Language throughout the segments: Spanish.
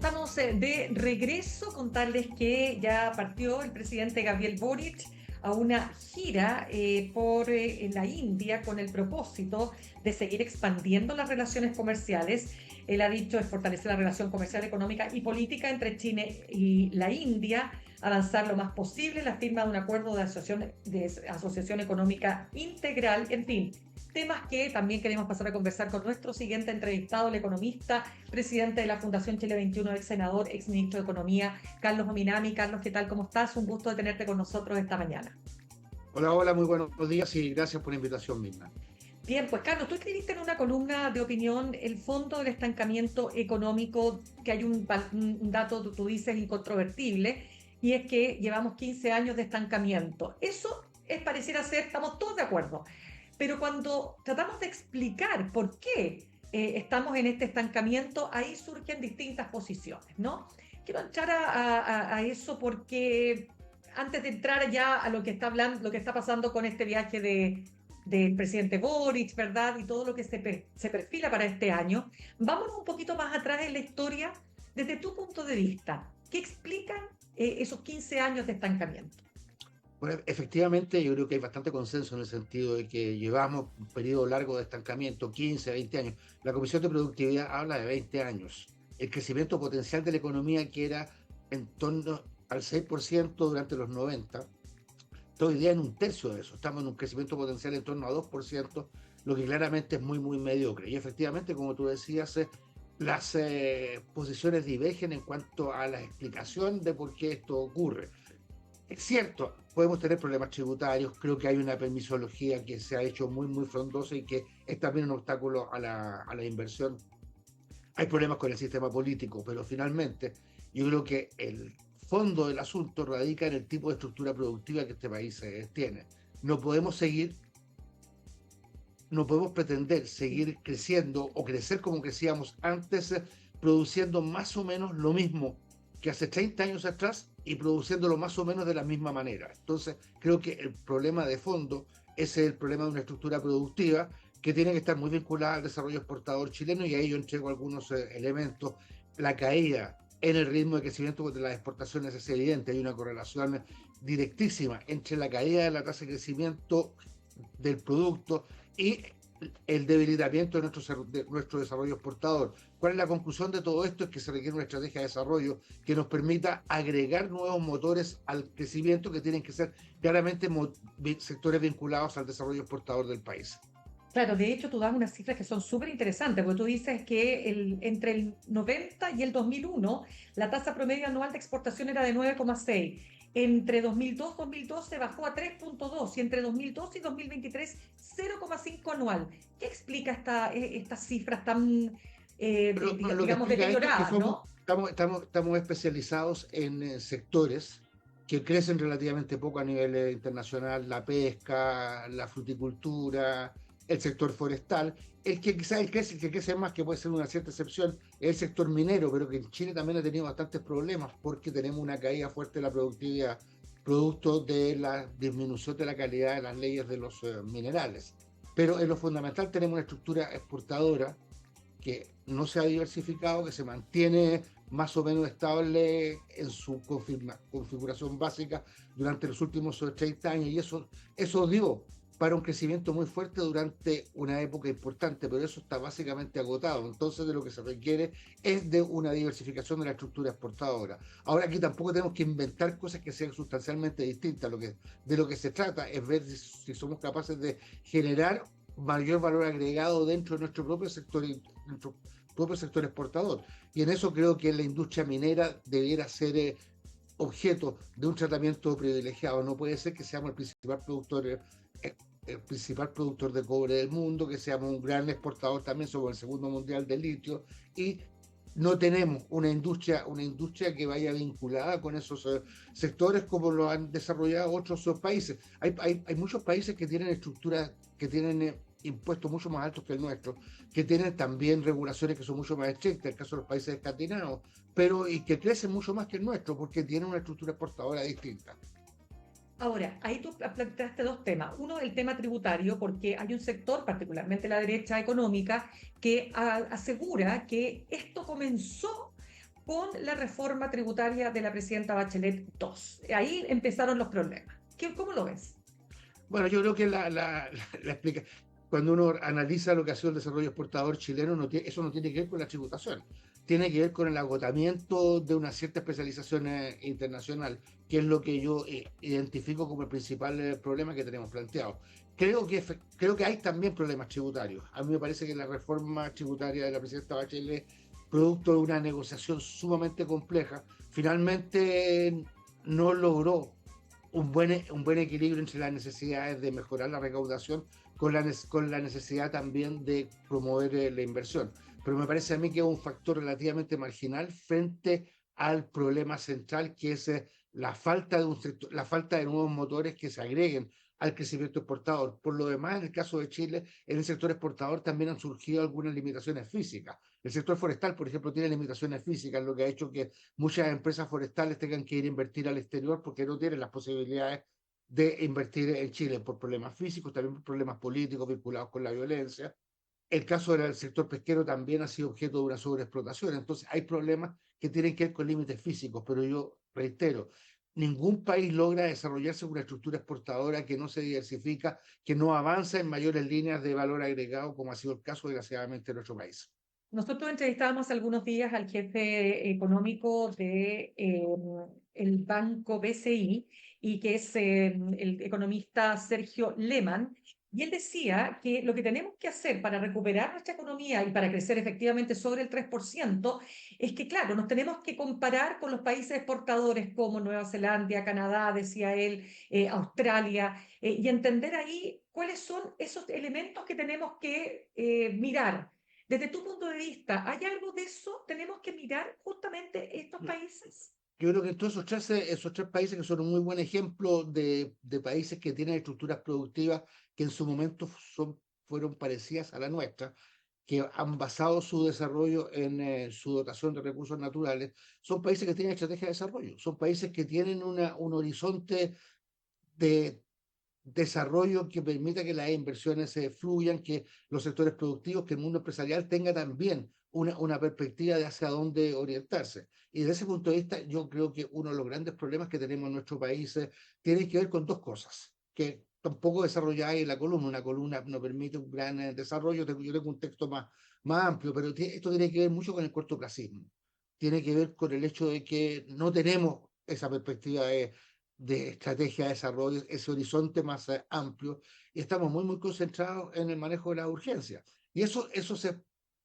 Estamos de regreso, contarles que ya partió el presidente Gabriel Boric a una gira por la India con el propósito de seguir expandiendo las relaciones comerciales. Él ha dicho es fortalecer la relación comercial, económica y política entre China y la India, avanzar lo más posible la firma de un acuerdo de asociación económica integral, en fin, temas que también queremos pasar a conversar con nuestro siguiente entrevistado, el economista, presidente de la Fundación Chile 21, ex senador, ex ministro de Economía, Carlos Ominami. Carlos, ¿qué tal? ¿Cómo estás? Un gusto de tenerte con nosotros esta mañana. Hola, hola, muy buenos días y gracias por la invitación, Mirna. Bien, pues Carlos, tú escribiste en una columna de opinión el fondo del estancamiento económico, que hay un dato, tú dices, incontrovertible, y es que llevamos 15 años de estancamiento. Eso pareciera ser, estamos todos de acuerdo, pero cuando tratamos de explicar por qué estamos en este estancamiento, ahí surgen distintas posiciones, ¿no? Quiero entrar a eso porque antes de entrar ya a lo que está hablando, lo que está pasando con este viaje del presidente Boric, ¿verdad? Y todo lo que se perfila para este año. Vámonos un poquito más atrás en la historia, desde tu punto de vista. ¿Qué explican esos 15 años de estancamiento? Bueno, efectivamente, yo creo que hay bastante consenso en el sentido de que llevamos un periodo largo de estancamiento, 15, 20 años. La Comisión de Productividad habla de 20 años. El crecimiento potencial de la economía, que era en torno al 6% durante los 90, está hoy día en un tercio de eso. Estamos en un crecimiento potencial en torno a 2%, lo que claramente es muy, muy mediocre. Y efectivamente, como tú decías, las posiciones divergen en cuanto a la explicación de por qué esto ocurre. Es cierto, podemos tener problemas tributarios, creo que hay una permisología que se ha hecho muy, muy frondosa y que es también un obstáculo a la inversión. Hay problemas con el sistema político, pero finalmente yo creo que el fondo del asunto radica en el tipo de estructura productiva que este país tiene. No podemos seguir, no podemos pretender seguir creciendo o crecer como crecíamos antes, produciendo más o menos lo mismo que hace 30 años atrás y produciéndolo más o menos de la misma manera. Entonces, creo que el problema de fondo es el problema de una estructura productiva que tiene que estar muy vinculada al desarrollo exportador chileno, y ahí yo entrego algunos elementos. La caída en el ritmo de crecimiento de las exportaciones es evidente, hay una correlación directísima entre la caída de la tasa de crecimiento del producto y el debilitamiento de nuestro desarrollo exportador. ¿Cuál es la conclusión de todo esto? Es que se requiere una estrategia de desarrollo que nos permita agregar nuevos motores al crecimiento, que tienen que ser claramente sectores vinculados al desarrollo exportador del país. Claro, de hecho tú das unas cifras que son súper interesantes, porque tú dices que entre el 90 y el 2001 la tasa promedio anual de exportación era de 9,6. Entre 2002 y 2012 bajó a 3,2 y entre 2012 y 2023 0,5 anual. ¿Qué explica estas cifras tan, Pero lo que digamos, explica esto es que deterioradas, ¿no? estamos especializados en sectores que crecen relativamente poco a nivel internacional: la pesca, la fruticultura, el sector forestal. El que quizás el que crece más, que puede ser una cierta excepción, es el sector minero, pero que en Chile también ha tenido bastantes problemas porque tenemos una caída fuerte de la productividad, producto de la disminución de la calidad de las leyes de los minerales. Pero en lo fundamental tenemos una estructura exportadora que no se ha diversificado, que se mantiene más o menos estable en su configuración básica durante los últimos 30 años, y eso dio para un crecimiento muy fuerte durante una época importante, pero eso está básicamente agotado. Entonces, de lo que se requiere es de una diversificación de la estructura exportadora. Ahora, aquí tampoco tenemos que inventar cosas que sean sustancialmente distintas. De lo que se trata es ver si somos capaces de generar mayor valor agregado dentro de nuestro propio sector exportador. Y en eso creo que la industria minera debiera ser objeto de un tratamiento privilegiado. No puede ser que seamos el principal productor de cobre del mundo, que seamos un gran exportador también, somos el segundo mundial de litio, y no tenemos una industria que vaya vinculada con esos sectores como lo han desarrollado otros países. Hay muchos países que tienen estructuras, que tienen impuestos mucho más altos que el nuestro, que tienen también regulaciones que son mucho más estrictas, el caso de los países escandinavos, pero y que crecen mucho más que el nuestro porque tienen una estructura exportadora distinta. Ahora, ahí tú planteaste dos temas. Uno, el tema tributario, porque hay un sector, particularmente la derecha económica, que asegura que esto comenzó con la reforma tributaria de la presidenta Bachelet II. Ahí empezaron los problemas. ¿Cómo lo ves? Bueno, yo creo que cuando uno analiza lo que ha sido el desarrollo exportador chileno, eso no tiene que ver con la tributación, tiene que ver con el agotamiento de una cierta especialización internacional, que es lo que yo identifico como el principal problema que tenemos planteado. Creo que hay también problemas tributarios. A mí me parece que la reforma tributaria de la presidenta Bachelet, producto de una negociación sumamente compleja, finalmente no logró un buen equilibrio entre las necesidades de mejorar la recaudación con la necesidad también de promover la inversión. Pero me parece a mí que es un factor relativamente marginal frente al problema central, que es la falta de nuevos motores que se agreguen al crecimiento exportador. Por lo demás, en el caso de Chile, en el sector exportador también han surgido algunas limitaciones físicas. El sector forestal, por ejemplo, tiene limitaciones físicas, lo que ha hecho que muchas empresas forestales tengan que ir a invertir al exterior porque no tienen las posibilidades de invertir en Chile por problemas físicos, también por problemas políticos vinculados con la violencia. El caso del sector pesquero también ha sido objeto de una sobreexplotación. Entonces, hay problemas que tienen que ver con límites físicos, pero yo reitero, ningún país logra desarrollarse con una estructura exportadora que no se diversifica, que no avanza en mayores líneas de valor agregado, como ha sido el caso, desgraciadamente, en nuestro país. Nosotros entrevistábamos hace algunos días al jefe económico de el banco BCI y que es el economista Sergio Lehmann, y él decía que lo que tenemos que hacer para recuperar nuestra economía y para crecer efectivamente sobre el 3% es que, claro, nos tenemos que comparar con los países exportadores como Nueva Zelanda, Canadá, decía él, Australia, y entender ahí cuáles son esos elementos que tenemos que mirar. Desde tu punto de vista, ¿hay algo de eso? ¿Tenemos que mirar justamente estos países? Yo creo que todos esos tres países que son un muy buen ejemplo de países que tienen estructuras productivas que en su momento fueron parecidas a la nuestra, que han basado su desarrollo en su dotación de recursos naturales, son países que tienen estrategia de desarrollo, son países que tienen un horizonte de desarrollo que permita que las inversiones se fluyan, que los sectores productivos, que el mundo empresarial tenga también una perspectiva de hacia dónde orientarse. Y desde ese punto de vista, yo creo que uno de los grandes problemas que tenemos en nuestro país tiene que ver con dos cosas, que tampoco desarrolláis en la columna. Una columna no permite un gran desarrollo, yo tengo un texto más amplio, pero esto tiene que ver mucho con el cortoplacismo. Tiene que ver con el hecho de que no tenemos esa perspectiva de estrategia de desarrollo, ese horizonte más amplio, y estamos muy concentrados en el manejo de la urgencia. Y eso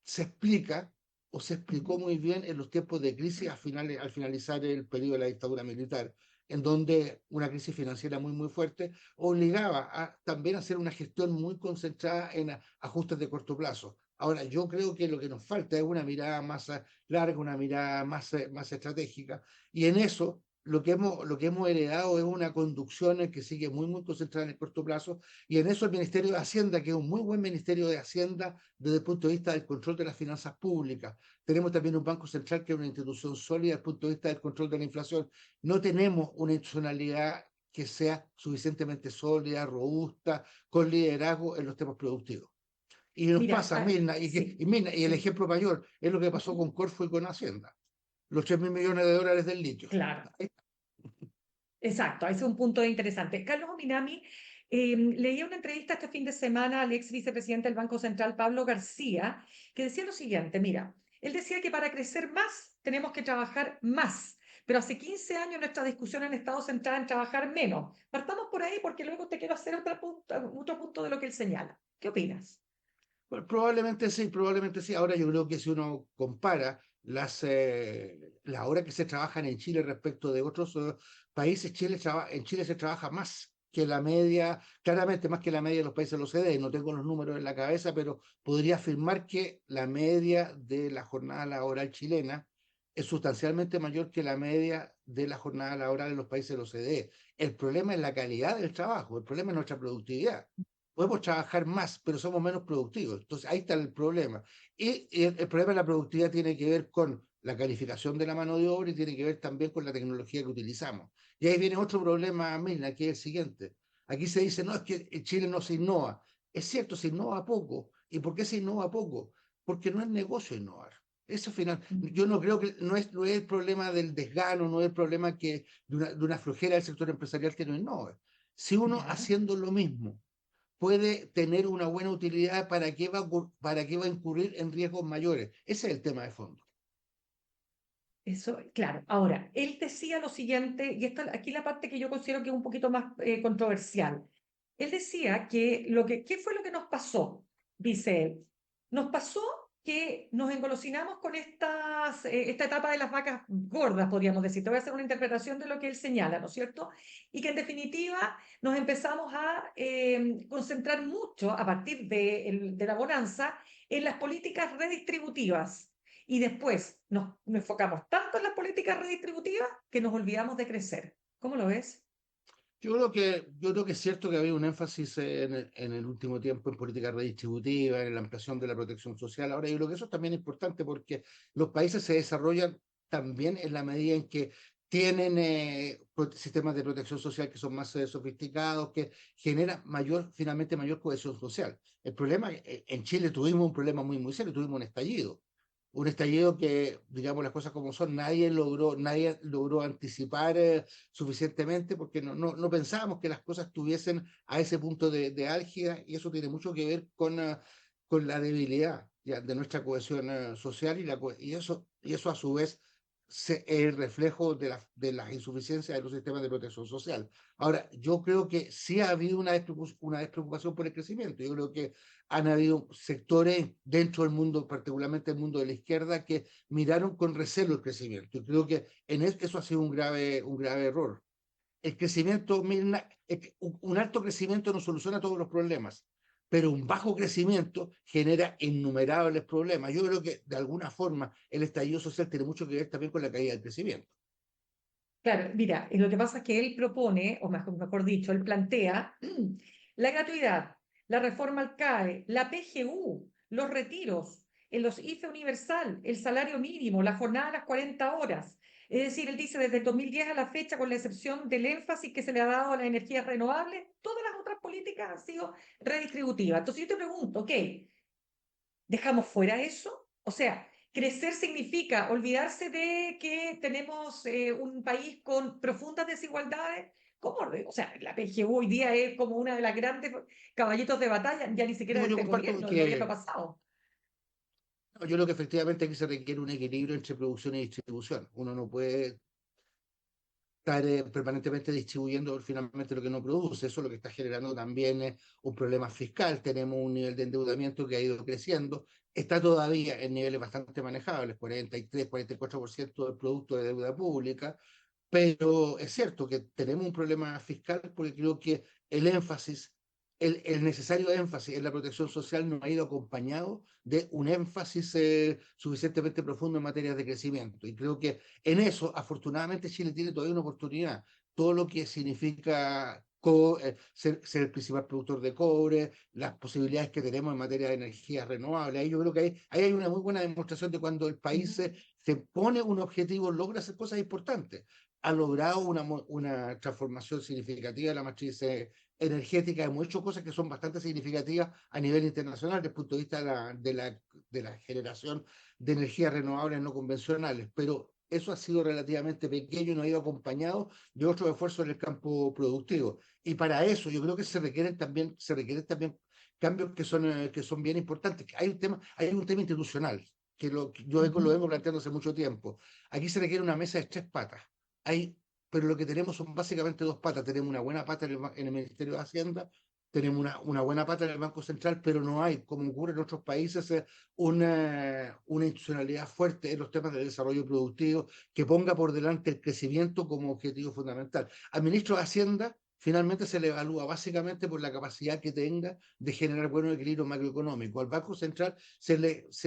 se explica o se explicó muy bien en los tiempos de crisis al finalizar el periodo de la dictadura militar, en donde una crisis financiera muy fuerte obligaba también a hacer una gestión muy concentrada en ajustes de corto plazo. Ahora, yo creo que lo que nos falta es una mirada más larga, una mirada más estratégica, y en eso lo que hemos heredado es una conducción que sigue muy concentrada en el corto plazo, y en eso el Ministerio de Hacienda, que es un muy buen Ministerio de Hacienda desde el punto de vista del control de las finanzas públicas. Tenemos también un Banco Central que es una institución sólida desde el punto de vista del control de la inflación. No tenemos una institucionalidad que sea suficientemente sólida, robusta, con liderazgo en los temas productivos. Y nos Mira, pasa, Mirna, sí, y el sí, ejemplo mayor es lo que pasó con Corfo y con Hacienda, los 3.000 millones de dólares del litio. claro, exacto, ese es un punto interesante. Carlos Ominami, leía una entrevista este fin de semana al ex vicepresidente del Banco Central, Pablo García, que decía lo siguiente, mira, él decía que para crecer más tenemos que trabajar más, pero hace 15 años nuestra discusión en Estado centrada en trabajar menos. Partamos por ahí porque luego te quiero hacer otro punto de lo que él señala. ¿Qué opinas? Bueno, probablemente sí, probablemente sí. Ahora yo creo que si uno compara las horas que se trabajan en Chile respecto de otros países, en Chile se trabaja más que la media, claramente más que la media de los países de la OCDE. No tengo los números en la cabeza, pero podría afirmar que la media de la jornada laboral chilena es sustancialmente mayor que la media de la jornada laboral en los países de la OCDE. El problema es la calidad del trabajo, el problema es nuestra productividad. Podemos trabajar más, pero somos menos productivos. Entonces, ahí está el problema. Y el problema de la productividad tiene que ver con la calificación de la mano de obra y tiene que ver también con la tecnología que utilizamos. Y ahí viene otro problema, Milna, que es el siguiente. Aquí se dice, no, es que en Chile no se innova. Es cierto, se innova poco. ¿Y por qué se innova poco? Porque no es negocio innovar. Eso final, Mm. yo no creo que, no es el problema del desgano, no es el problema de una flojera del sector empresarial que no. Si uno Ya. haciendo lo mismo puede tener una buena utilidad, ¿para qué va a incurrir en riesgos mayores? Ese es el tema de fondo. Eso, claro. Ahora, él decía lo siguiente, y esta, aquí la parte que yo considero que es un poquito más controversial. Él decía que ¿qué fue lo que nos pasó? Dice él. Nos pasó que nos engolosinamos con esta etapa de las vacas gordas, podríamos decir. Te voy a hacer una interpretación de lo que él señala, ¿no es cierto? Y que en definitiva nos empezamos a concentrar mucho a partir de la bonanza en las políticas redistributivas y después nos enfocamos tanto en las políticas redistributivas que nos olvidamos de crecer. ¿Cómo lo ves? Yo creo que es cierto que había un énfasis en el último tiempo en política redistributiva, en la ampliación de la protección social. Ahora, yo creo que eso también es importante porque los países se desarrollan también en la medida en que tienen sistemas de protección social que son más sofisticados, que generan finalmente mayor cohesión social. El problema, en Chile tuvimos un problema muy, muy serio, tuvimos un estallido que, digamos las cosas como son, nadie logró anticipar suficientemente porque no pensábamos que las cosas estuviesen a ese punto de álgida, y eso tiene mucho que ver con la debilidad ya, de nuestra cohesión social, y eso a su vez es el reflejo de las insuficiencias de los sistemas de protección social. Ahora, yo creo que sí ha habido una despreocupación por el crecimiento. Yo creo que han habido sectores dentro del mundo, particularmente el mundo de la izquierda, que miraron con recelo el crecimiento. Y creo que eso ha sido un grave error. El crecimiento, mira, un alto crecimiento no soluciona todos los problemas, pero un bajo crecimiento genera innumerables problemas. Yo creo que de alguna forma el estallido social tiene mucho que ver también con la caída del crecimiento. Claro, mira, lo que pasa es que él propone, o mejor dicho, él plantea la gratuidad, la reforma al CAE, la PGU, los retiros, los IFE universal, el salario mínimo, la jornada a las 40 horas. Es decir, él dice desde el 2010 a la fecha, con la excepción del énfasis que se le ha dado a las energías renovables, todas las otras políticas han sido redistributivas. Entonces yo te pregunto, ok, ¿dejamos fuera eso? O sea, crecer significa olvidarse de que tenemos un país con profundas desigualdades. ¿Cómo? O sea, la PGU hoy día es como una de las grandes caballitos de batalla, ya ni siquiera No, de yo este comparto gobierno, del gobierno que pasado. no, yo creo que efectivamente aquí se requiere un equilibrio entre producción y distribución. Uno no puede estar permanentemente distribuyendo finalmente lo que no produce. Eso lo que está generando también es un problema fiscal. Tenemos un nivel de endeudamiento que ha ido creciendo. Está todavía en niveles bastante manejables, 43-44% del producto de deuda pública, pero es cierto que tenemos un problema fiscal porque creo que el énfasis, el necesario énfasis en la protección social no ha ido acompañado de un énfasis suficientemente profundo en materia de crecimiento. Y creo que en eso, afortunadamente, Chile tiene todavía una oportunidad. Todo lo que significa ser el principal productor de cobre, las posibilidades que tenemos en materia de energías renovables. Ahí yo creo que ahí hay una muy buena demostración de cuando el país Ujú. se pone un objetivo, logra hacer cosas importantes. Ha logrado una transformación significativa de la matriz energética. Hemos hecho cosas que son bastante significativas a nivel internacional desde el punto de vista de la generación de energías renovables no convencionales, pero eso ha sido relativamente pequeño y no ha ido acompañado de otros esfuerzos en el campo productivo. Y para eso yo creo que se requieren también cambios que son bien importantes. Hay un tema institucional que lo vengo planteando hace mucho tiempo. Aquí se requiere una mesa de tres patas. Hay, pero lo que tenemos son básicamente dos patas. Tenemos una buena pata en el Ministerio de Hacienda, tenemos una buena pata en el Banco Central, pero no hay, como ocurre en otros países, una institucionalidad fuerte en los temas de desarrollo productivo que ponga por delante el crecimiento como objetivo fundamental. Al ministro de Hacienda finalmente se le evalúa básicamente por la capacidad que tenga de generar buenos equilibrios macroeconómicos. Al Banco Central se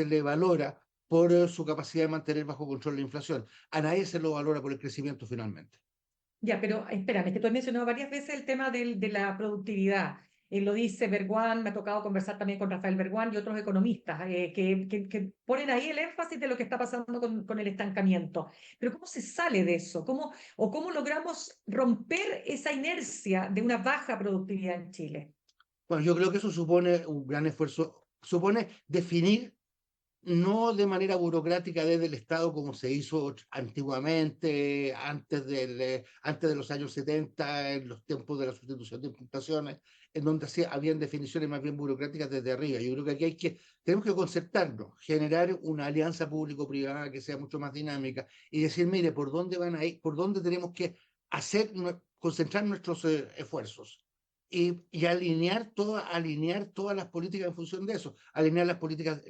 le valora por su capacidad de mantener bajo control la inflación. A nadie se lo valora por el crecimiento finalmente. Ya, pero espérame, que tú has mencionado varias veces el tema de la productividad. Lo dice Berguán, me ha tocado conversar también con Rafael Berguán y otros economistas que ponen ahí el énfasis de lo que está pasando con el estancamiento. Pero ¿cómo se sale de eso? ¿Cómo logramos romper esa inercia de una baja productividad en Chile? Bueno, yo creo que eso supone un gran esfuerzo, supone definir. no de manera burocrática desde el Estado como se hizo antiguamente, antes de los años 70, en los tiempos de la sustitución de imputaciones, en donde habían definiciones más bien burocráticas desde arriba. Yo creo que aquí tenemos que concertarnos, generar una alianza público-privada que sea mucho más dinámica y decir, mire, ¿por dónde van a ir? ¿Por dónde tenemos que concentrar nuestros esfuerzos? Y alinear todas las políticas en función de eso, alinear la política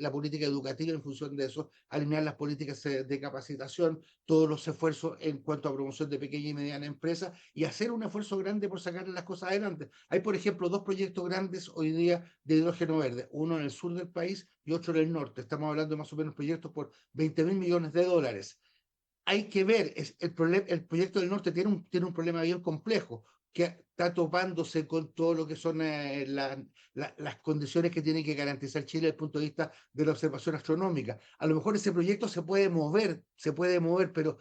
educativa en función de eso, alinear las políticas de capacitación, todos los esfuerzos en cuanto a promoción de pequeña y mediana empresa y hacer un esfuerzo grande por sacar las cosas adelante. Hay, por ejemplo, dos proyectos grandes hoy día de hidrógeno verde, uno en el sur del país y otro en el norte. Estamos hablando de más o menos proyectos por 20.000 millones de dólares. Hay que ver, el proyecto del norte tiene un problema bien complejo, que está topándose con todo lo que son las condiciones que tiene que garantizar Chile desde el punto de vista de la observación astronómica. A lo mejor ese proyecto se puede mover, pero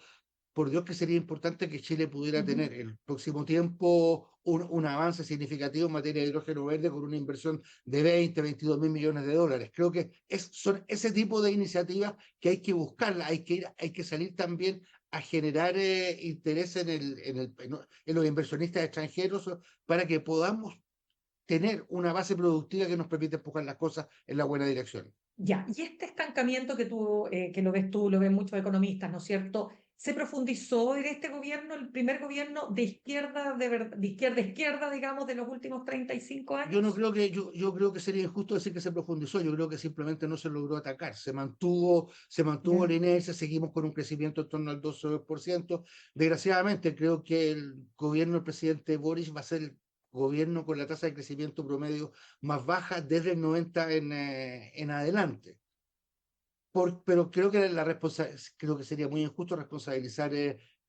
por Dios que sería importante que Chile pudiera Ujú. tener el próximo tiempo un avance significativo en materia de hidrógeno verde con una inversión de 22.000 millones de dólares. Creo que son ese tipo de iniciativas que hay que buscarla, hay que salir también a generar interés en los inversionistas extranjeros para que podamos tener una base productiva que nos permita empujar las cosas en la buena dirección. Ya, y este estancamiento que lo ves tú, lo ven muchos economistas, ¿no es cierto? ¿Se profundizó en este gobierno, el primer gobierno de izquierda, de izquierda a izquierda, digamos, de los últimos 35 Yo no años? creo que, yo creo que sería injusto decir que se profundizó, yo creo que simplemente no se logró atacar, se mantuvo Ya. la inercia, seguimos con un crecimiento en torno al 12%. Desgraciadamente, creo que el gobierno del presidente Boris va a ser el gobierno con la tasa de crecimiento promedio más baja desde el 90 en adelante. Pero creo que sería muy injusto responsabilizar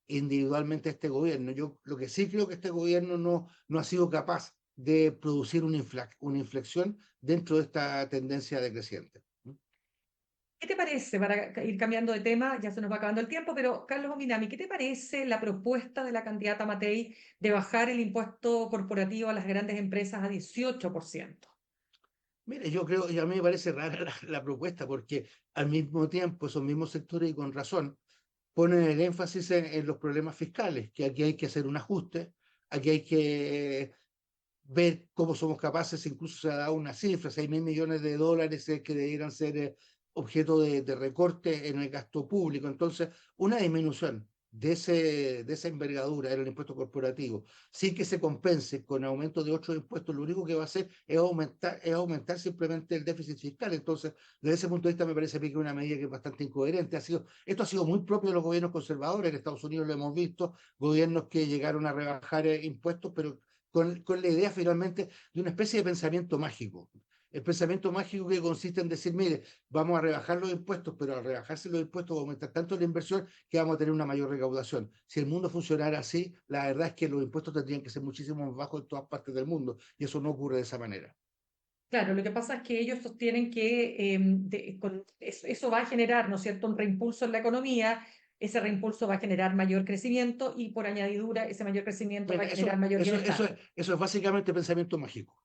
individualmente a este gobierno. Yo lo que sí creo que este gobierno no ha sido capaz de producir una inflexión dentro de esta tendencia decreciente. ¿Qué te parece, para ir cambiando de tema, ya se nos va acabando el tiempo, pero Carlos Ominami, ¿qué te parece la propuesta de la candidata Matei de bajar el impuesto corporativo a las grandes empresas a 18%? Mire, yo creo, y a mí me parece rara la propuesta, porque al mismo tiempo esos mismos sectores, y con razón, ponen el énfasis en los problemas fiscales, que aquí hay que hacer un ajuste, aquí hay que ver cómo somos capaces, incluso se ha dado una cifra, 6.000 millones de dólares que debieran ser objeto de recorte en el gasto público. Entonces, una disminución de esa envergadura en el impuesto corporativo, sin que se compense con aumento de otros impuestos, lo único que va a hacer es aumentar simplemente el déficit fiscal. Entonces, desde ese punto de vista, me parece a mí que es una medida que es bastante incoherente. Esto ha sido muy propio de los gobiernos conservadores. En Estados Unidos lo hemos visto, gobiernos que llegaron a rebajar impuestos, pero con la idea finalmente de una especie de pensamiento mágico. El pensamiento mágico que consiste en decir, mire, vamos a rebajar los impuestos, pero al rebajarse los impuestos va a aumentar tanto la inversión que vamos a tener una mayor recaudación. Si el mundo funcionara así, la verdad es que los impuestos tendrían que ser muchísimo más bajos en todas partes del mundo, y eso no ocurre de esa manera. Claro, lo que pasa es que ellos sostienen que eso va a generar, ¿no es cierto?, un reimpulso en la economía, ese reimpulso va a generar mayor crecimiento y por añadidura ese mayor crecimiento va Mira, a eso, generar mayor eso, eso, bienestar. eso es básicamente pensamiento mágico.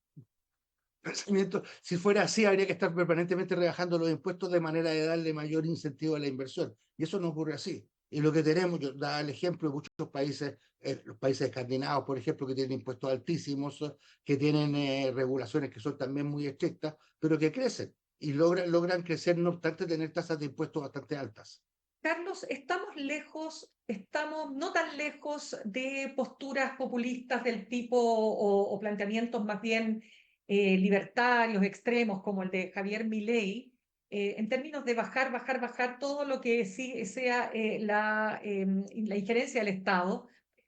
Pensamiento, si fuera así, habría que estar permanentemente rebajando los impuestos de manera de darle mayor incentivo a la inversión. Y eso no ocurre así. Y lo que tenemos, yo daba el ejemplo de muchos países, los países escandinavos, por ejemplo, que tienen impuestos altísimos, que tienen regulaciones que son también muy estrictas, pero que crecen y logran crecer, no obstante tener tasas de impuestos bastante altas. Carlos, estamos lejos, estamos no tan lejos de posturas populistas del tipo o planteamientos más bien libertarios, extremos, como el de Javier Milei, en términos de bajar, bajar, bajar todo lo que sí sea la injerencia del Estado.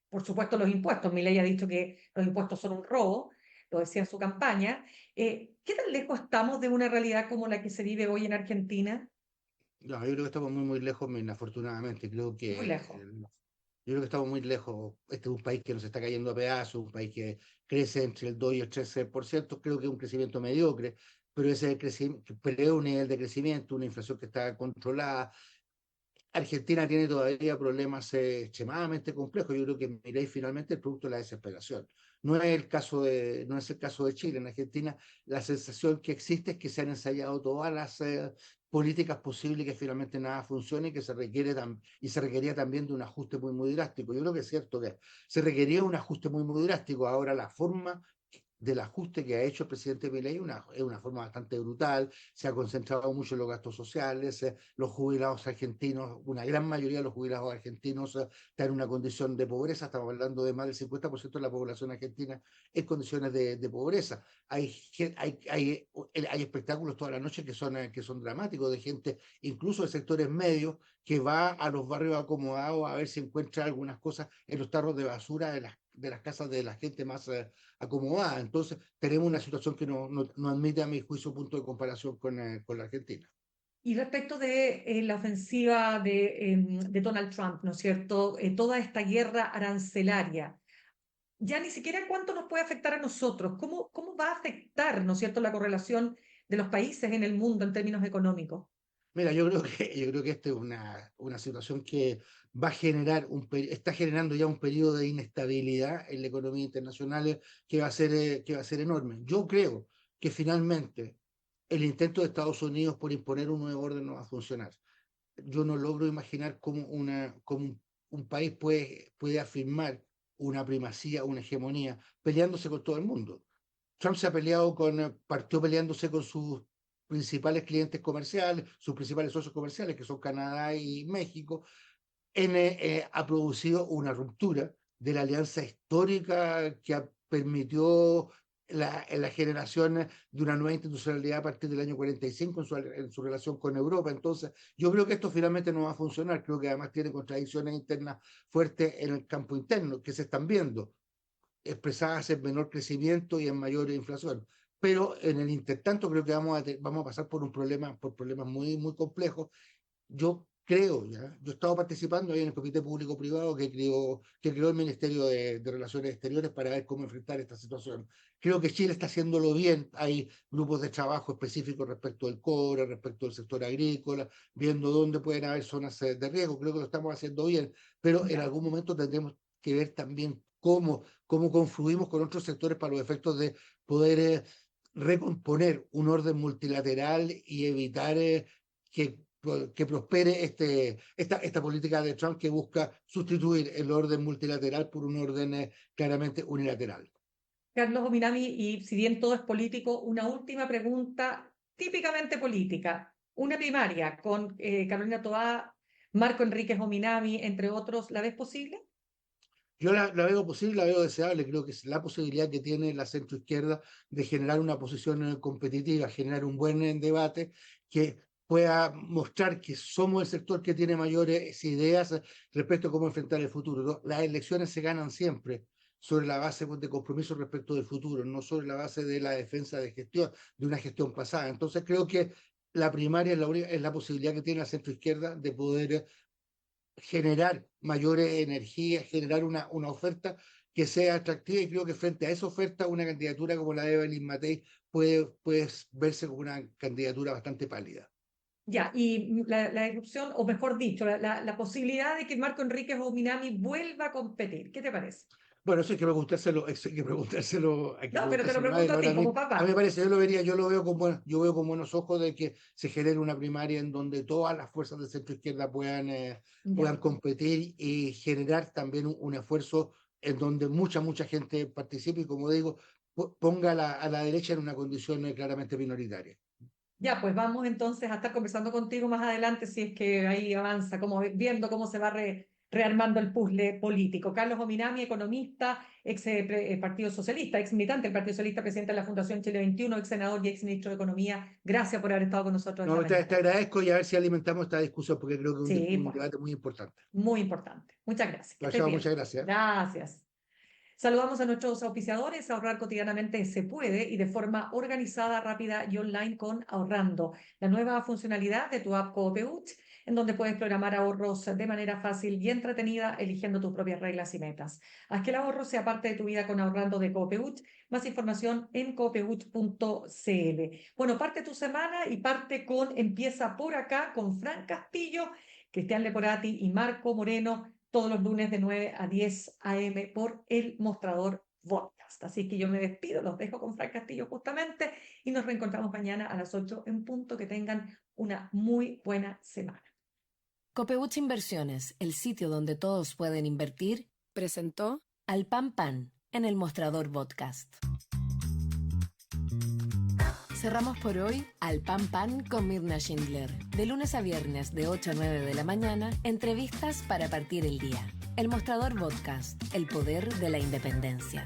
Por supuesto, los impuestos. Milei ha dicho que los impuestos son un robo, lo decía en su campaña. ¿Qué tan lejos estamos de una realidad como la que se vive hoy en Argentina? No, yo creo que estamos muy, muy lejos, afortunadamente. Muy lejos. Yo creo que estamos muy lejos. Este es un país que nos está cayendo a pedazos, un país que crece entre el 2 y el 13%. Creo que es un crecimiento mediocre, pero ese crecimiento, pero es un nivel de crecimiento, una inflación que está controlada. Argentina tiene todavía problemas extremadamente complejos. Yo creo que Milei finalmente es producto de la desesperación. no es el caso de Chile. En Argentina la sensación que existe es que se han ensayado todas las políticas posibles y que finalmente nada funciona y que y se requería también de un ajuste muy drástico. Yo creo que es cierto que se requería un ajuste muy drástico. Ahora la forma del ajuste que ha hecho el presidente Milei es una forma bastante brutal, se ha concentrado mucho en los gastos sociales, los jubilados argentinos, una gran mayoría de los jubilados argentinos están en una condición de pobreza, estamos hablando de más del 50% de la población argentina en condiciones de pobreza. Hay espectáculos toda la noche que son dramáticos, de gente, incluso de sectores medios, que va a los barrios acomodados a ver si encuentra algunas cosas en los tarros de basura de las casas de la gente más acomodada. Entonces, tenemos una situación que no admite, a mi juicio, punto de comparación con la Argentina. Y respecto de la ofensiva de Donald Trump, ¿no es cierto? Toda esta guerra arancelaria, ya ni siquiera cuánto nos puede afectar a nosotros, cómo va a afectar, ¿no es cierto?, la correlación de los países en el mundo en términos económicos. Mira, yo creo que esta es una situación que va a generar está generando ya un periodo de inestabilidad en la economía internacional que va a ser enorme. Yo creo que finalmente el intento de Estados Unidos por imponer un nuevo orden no va a funcionar. Yo no logro imaginar cómo un país puede afirmar una primacía, una hegemonía, peleándose con todo el mundo. Trump partió peleándose con sus principales clientes comerciales, sus principales socios comerciales, que son Canadá y México, ha producido una ruptura de la alianza histórica permitió la generación de una nueva institucionalidad a partir del año 45 en su relación con Europa. Entonces, yo creo que esto finalmente no va a funcionar. Creo que además tiene contradicciones internas fuertes en el campo interno, que se están viendo expresadas en menor crecimiento y en mayor inflación. Pero en el intertanto creo que vamos a pasar por problemas muy complejos. Yo he estado participando ahí en el comité público-privado que creó el Ministerio de Relaciones Exteriores para ver cómo enfrentar esta situación. Creo que Chile está haciéndolo bien, hay grupos de trabajo específicos respecto del cobre, respecto del sector agrícola, viendo dónde pueden haber zonas de riesgo, creo que lo estamos haciendo bien, pero en Ya. algún momento tendremos que ver también cómo confluimos con otros sectores para los efectos de poder recomponer un orden multilateral y evitar que prospere esta política de Trump que busca sustituir el orden multilateral por un orden claramente unilateral. Carlos Ominami, y si bien todo es político, una última pregunta típicamente política. Una primaria con Carolina Toá, Marco Enríquez Ominami, entre otros, ¿la ves posible? Yo la veo posible, la veo deseable, creo que es la posibilidad que tiene la centroizquierda de generar una posición competitiva, generar un buen debate que pueda mostrar que somos el sector que tiene mayores ideas respecto a cómo enfrentar el futuro, ¿no? Las elecciones se ganan siempre sobre la base de compromisos respecto del futuro, no sobre la base de la defensa de una gestión pasada. Entonces creo que la primaria es la posibilidad que tiene la centroizquierda de poder generar mayores energías, generar una oferta que sea atractiva, y creo que frente a esa oferta una candidatura como la de Evelyn Matei puede verse como una candidatura bastante pálida. Ya, y la irrupción, o mejor dicho, la posibilidad de que Marco Enríquez Ominami vuelva a competir. ¿Qué te parece? Bueno, hay que No, pero te lo preguntárselo a pregunto él a ti ahora como mismo. A mí me papá. parece, yo veo con buenos ojos de que se genere una primaria en donde todas las fuerzas de centro izquierda puedan Ya. competir y generar también un esfuerzo en donde mucha gente participe y, como digo, ponga a la derecha en una condición claramente minoritaria. Ya, pues vamos entonces a estar conversando contigo más adelante si es que ahí avanza, como viendo cómo se va rearmando el puzzle político. Carlos Ominami, economista, ex Partido Socialista, ex militante del Partido Socialista, presidente de la Fundación Chile 21, ex senador y ex ministro de Economía. Gracias por haber estado con nosotros esta No, te mañana. agradezco y a ver si alimentamos esta discusión porque creo que es Sí, un pues, debate muy importante. muy importante. Muchas gracias. Que Chao, estés chao, muchas bien. gracias. Gracias. Saludamos a nuestros auspiciadores. Ahorrar cotidianamente se puede y de forma organizada, rápida y online con Ahorrando, la nueva funcionalidad de tu app Coopeuch, en donde puedes programar ahorros de manera fácil y entretenida, eligiendo tus propias reglas y metas. Haz que el ahorro sea parte de tu vida con Ahorrando de Coopeuch. Más información en coopeuch.cl. Bueno, parte tu semana y parte con Empieza por acá con Fran Castillo, Cristian Leporati y Marco Moreno todos los lunes de 9 a 10 a.m. por El Mostrador podcast. Así que yo me despido, los dejo con Fran Castillo justamente y nos reencontramos mañana a las 8 en punto. Que tengan una muy buena semana. Copeuch Inversiones, el sitio donde todos pueden invertir, presentó Al Pan Pan en el Mostrador Podcast. Cerramos por hoy Al Pan Pan con Mirna Schindler. De lunes a viernes de 8 a 9 de la mañana, entrevistas para partir el día. El Mostrador Podcast, el poder de la independencia.